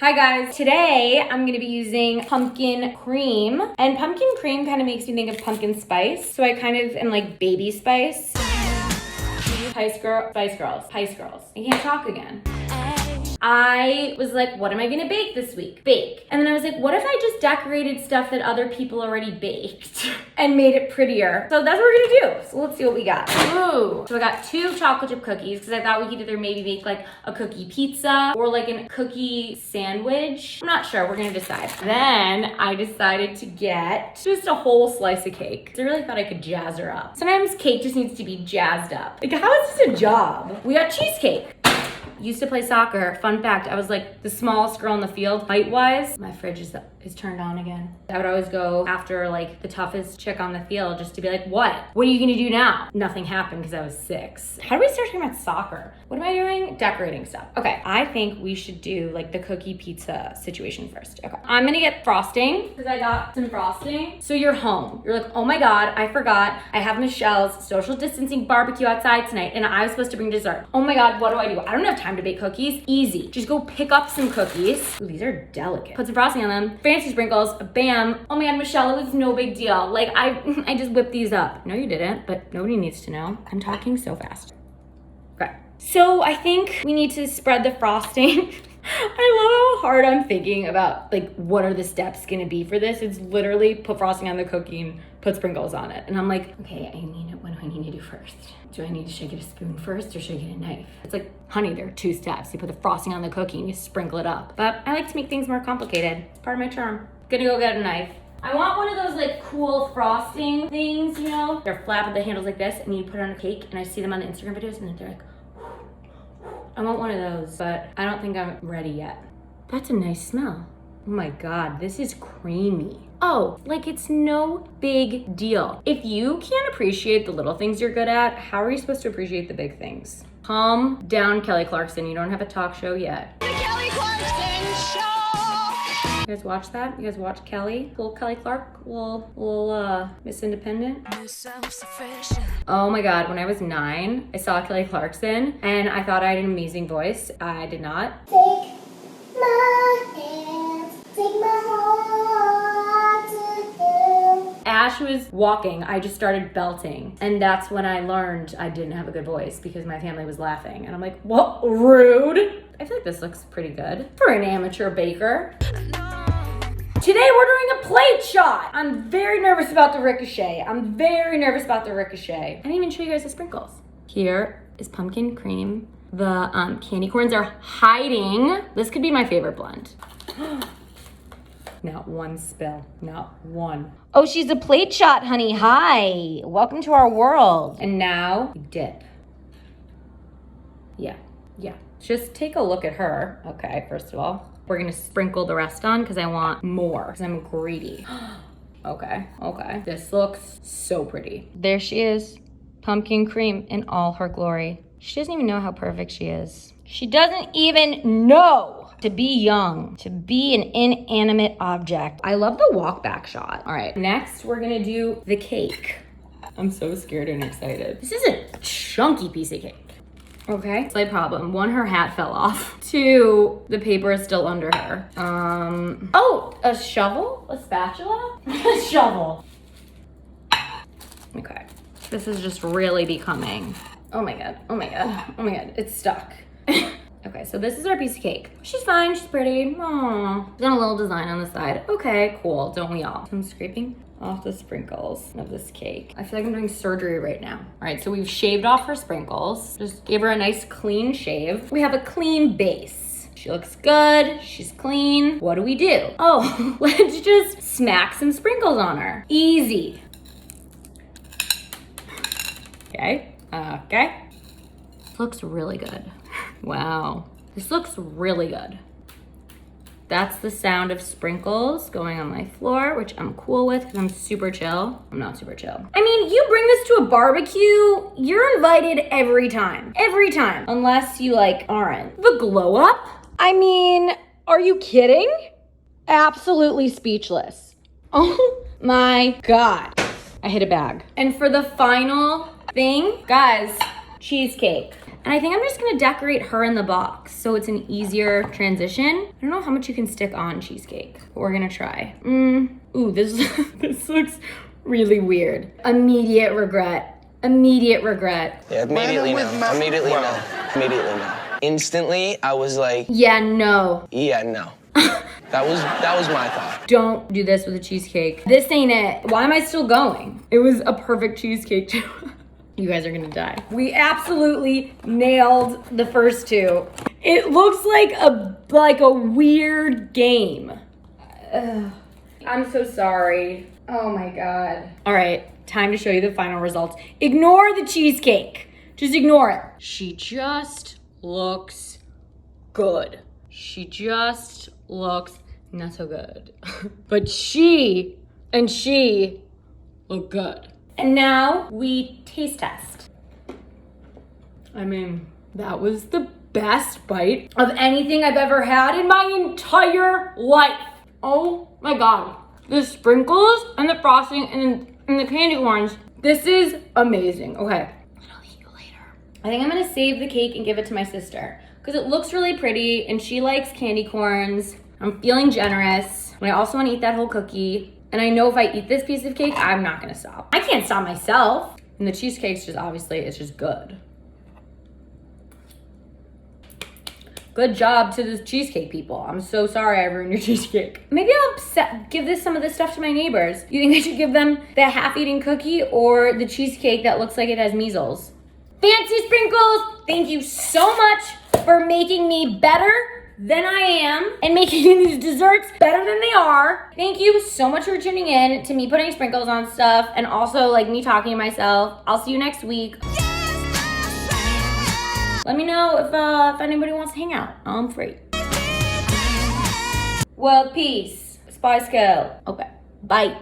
Hi guys, today I'm gonna be using pumpkin cream, and pumpkin cream kind of makes me think of pumpkin spice. So I kind of am like baby spice. Spice Girls. I can't talk again. I was like, what am I gonna bake this week? Bake. And then I was like, what if I just decorated stuff that other people already baked and made it prettier? So that's what we're gonna do. So let's see what we got. Ooh. So I got 2 chocolate chip cookies because I thought we could either maybe make like a cookie pizza or like a cookie sandwich. I'm not sure, we're gonna decide. Then I decided to get just a whole slice of cake. I really thought I could jazz her up. Sometimes cake just needs to be jazzed up. Like, how is this a job? We got cheesecake. Used to play soccer. Fun fact, I was like the smallest girl in the field, height-wise. My fridge is turned on again. I would always go after like the toughest chick on the field just to be like, what? What are you gonna do now? Nothing happened because I was 6. How do we start talking about soccer? What am I doing? Decorating stuff. Okay, I think we should do like the cookie pizza situation first. Okay, I'm gonna get frosting because I got some frosting. So you're home. You're like, oh my God, I forgot. I have Michelle's social distancing barbecue outside tonight and I was supposed to bring dessert. Oh my God, what do? I don't have time to bake cookies. Easy. Just go pick up some cookies. Ooh, these are delicate. Put some frosting on them. Fancy sprinkles. Bam. Oh my God, Michelle, it was no big deal. Like I just whipped these up. No, you didn't, but nobody needs to know. I'm talking so fast. Okay. So I think we need to spread the frosting. I love how hard I'm thinking about like what are the steps gonna be for this. It's literally put frosting on the cookie and put sprinkles on it. And I'm like, okay, what do I need to do first? Do I need to shake it a spoon first or should I get a knife? It's like, honey, there are 2 steps. You put the frosting on the cookie and you sprinkle it up. But I like to make things more complicated. It's part of my charm. Gonna go get a knife. I want one of those like cool frosting things, you know? They're flat with the handles like this and you put it on a cake and I see them on the Instagram videos and they're like, I want one of those, but I don't think I'm ready yet. That's a nice smell. Oh my God, this is creamy. Oh, like it's no big deal. If you can't appreciate the little things you're good at, how are you supposed to appreciate the big things? Calm down, Kelly Clarkson. You don't have a talk show yet. The Kelly Clarkson Show! You guys watch that? You guys watch Kelly? Little Kelly Clark? Little Miss Independent? Oh my God, when I was 9, I saw Kelly Clarkson and I thought I had an amazing voice. I did not. Take my hand, take my heart to him. Ash was walking, I just started belting. And that's when I learned I didn't have a good voice because my family was laughing. And I'm like, what? Rude. I feel like this looks pretty good for an amateur baker. Today we're doing a plate shot. I'm very nervous about the ricochet. I didn't even show you guys the sprinkles. Here is pumpkin cream. The candy corns are hiding. This could be my favorite blend. Not one spill, not one. Oh, she's a plate shot, honey. Hi, welcome to our world. And now dip. Yeah. Just take a look at her. Okay, first of all, we're gonna sprinkle the rest on because I want more, because I'm greedy. Okay. This looks so pretty. There she is, pumpkin cream in all her glory. She doesn't even know how perfect she is. She doesn't even know to be young, to be an inanimate object. I love the walk back shot. All right, next we're gonna do the cake. I'm so scared and excited. This is a chunky piece of cake. Okay, slight problem. 1, her hat fell off. 2, the paper is still under her. Oh, a shovel? A spatula? A shovel. Okay, this is just really becoming. Oh my God, it's stuck. Okay, so this is our piece of cake. She's fine, she's pretty. Aww. Done a little design on the side. Okay, cool, don't we all? I'm scraping off the sprinkles of this cake. I feel like I'm doing surgery right now. All right, so we've shaved off her sprinkles. Just gave her a nice clean shave. We have a clean base. She looks good, she's clean. What do we do? Oh, let's just smack some sprinkles on her. Easy. Okay. Looks really good. Wow, this looks really good. That's the sound of sprinkles going on my floor, which I'm cool with because I'm super chill. I'm not super chill. I mean, you bring this to a barbecue, you're invited every time. Every time. Unless you like aren't. The glow up? I mean, are you kidding? Absolutely speechless. Oh my God. I hit a bag. And for the final thing, guys, cheesecake. And I think I'm just gonna decorate her in the box so it's an easier transition. I don't know how much you can stick on cheesecake, but we're gonna try. Ooh, this this looks really weird. Immediate regret. Immediate regret. Yeah, immediately no. Immediately no. Immediately no. Instantly, I was like, yeah, no. yeah, no. That was my thought. Don't do this with a cheesecake. This ain't it. Why am I still going? It was a perfect cheesecake too. You guys are gonna die. We absolutely nailed the first two. It looks like a weird game. Ugh. I'm so sorry. Oh my God. All right, time to show you the final results. Ignore the cheesecake. Just ignore it. She just looks good. She just looks not so good. But she look good. And now we taste test. I mean, that was the best bite of anything I've ever had in my entire life. Oh my God. The sprinkles and the frosting and the candy corns. This is amazing. Okay. I'll eat you later. I think I'm gonna save the cake and give it to my sister because it looks really pretty and she likes candy corns. I'm feeling generous, but I also want to eat that whole cookie. And I know if I eat this piece of cake, I'm not gonna stop. I can't stop myself. And the cheesecake's just obviously, it's just good. Good job to the cheesecake people. I'm so sorry I ruined your cheesecake. Maybe I'll give some of this stuff to my neighbors. You think I should give them the half-eaten cookie or the cheesecake that looks like it has measles? Fancy Sprinkles, thank you so much for making me better than I am and making these desserts better than they are. Thank you so much for tuning in to me putting sprinkles on stuff and also like me talking to myself. I'll see you next week. Let me know if anybody wants to hang out. I'm free. World peace. Spice Girl. Okay. Bye.